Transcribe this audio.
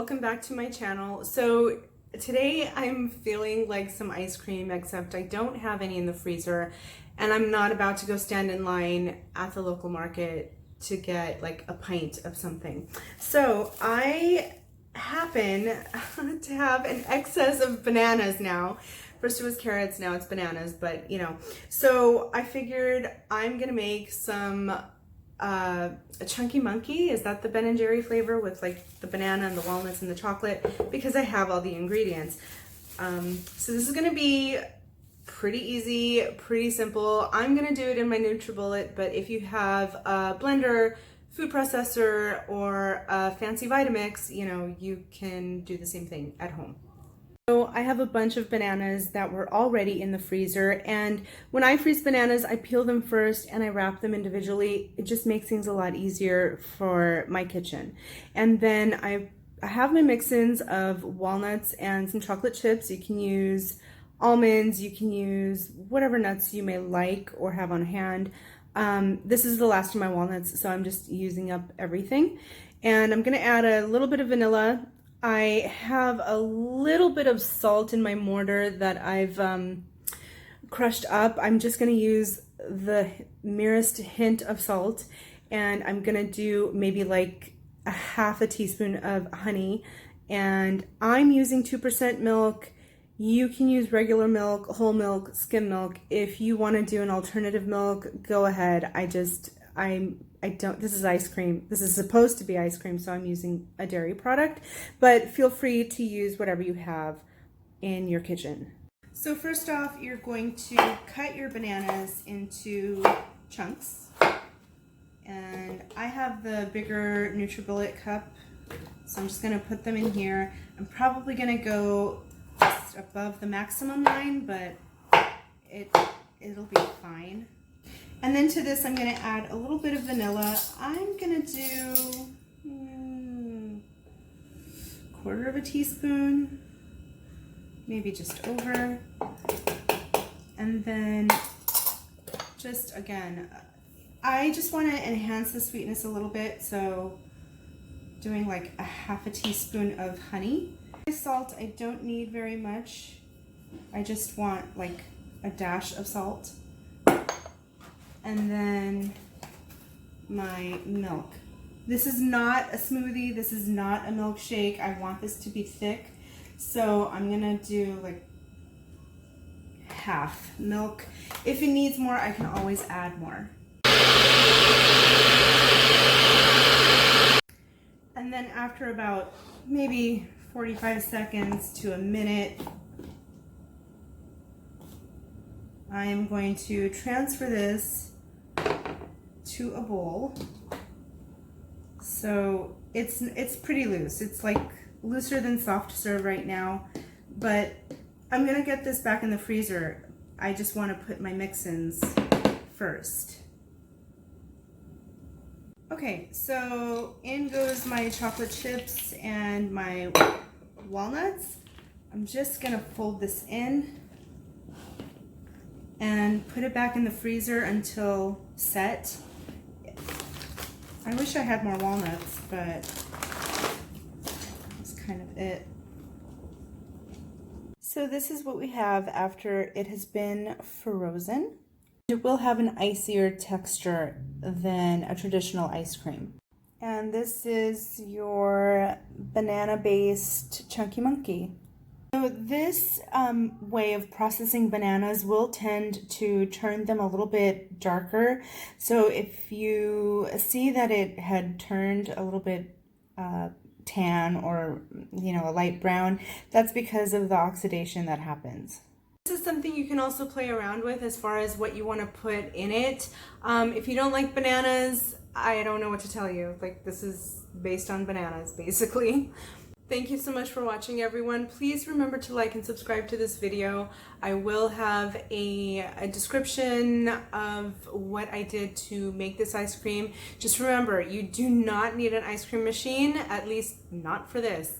welcome back to my channel. So today I'm feeling like some ice cream, except I don't have any in the freezer and I'm not about to go stand in line at the local market to get like a pint of something. So I happen to have an excess of bananas now. First it was carrots, now it's bananas, but you know. So I figured I'm gonna make some a chunky monkey. Is that the Ben & Jerry flavor with like the banana and the walnuts and the chocolate? Because I have all the ingredients. So this is gonna be pretty easy, pretty simple. I'm gonna do it in my NutriBullet, but if you have a blender, food processor, or a fancy Vitamix, you know, you can do the same thing at home. So I have a bunch of bananas that were already in the freezer, and when I freeze bananas, I peel them first and I wrap them individually. It just makes things a lot easier for my kitchen. And then I have my mix-ins of walnuts and some chocolate chips. You can use almonds, you can use whatever nuts you may like or have on hand. This is the last of my walnuts, so I'm just using up everything. And I'm gonna add a little bit of vanilla. I have a little bit of salt in my mortar that I've crushed up. I'm just going to use the merest hint of salt, and I'm going to do maybe like a half a teaspoon of honey, and I'm using 2% milk. You can use regular milk, whole milk, skim milk. If you want to do an alternative milk, go ahead. I don't, this is ice cream. This is supposed to be ice cream, so I'm using a dairy product, but feel free to use whatever you have in your kitchen. So first off, you're going to cut your bananas into chunks. And I have the bigger NutriBullet cup, so I'm just gonna put them in here. I'm probably gonna go just above the maximum line, but it'll be fine. And then to this, I'm going to add a little bit of vanilla. I'm going to do quarter of a teaspoon, maybe just over. And then just again, I just want to enhance the sweetness a little bit. So doing like a half a teaspoon of honey. Salt, I don't need very much. I just want like a dash of salt. And then my milk. This is not a smoothie, this is not a milkshake. I want this to be thick, so I'm gonna do like half milk. If it needs more, I can always add more. And then after about maybe 45 seconds to a minute, I am going to transfer this to a bowl. So it's pretty loose. It's like looser than soft serve right now, but I'm gonna get this back in the freezer. I just want to put my mix-ins first. Okay, so in goes my chocolate chips and my walnuts. I'm just gonna fold this in and put it back in the freezer until set. I wish I had more walnuts, but that's kind of it. So this is what we have after it has been frozen. It will have an icier texture than a traditional ice cream. And this is your banana-based chunky monkey. So this way of processing bananas will tend to turn them a little bit darker. So if you see that it had turned a little bit tan or, you know, a light brown, that's because of the oxidation that happens. This is something you can also play around with as far as what you want to put in it. If you don't like bananas, I don't know what to tell you. Like, this is based on bananas, basically. Thank you so much for watching, everyone. Please remember to like and subscribe to this video. I will have a description of what I did to make this ice cream. Just remember, you do not need an ice cream machine, at least not for this.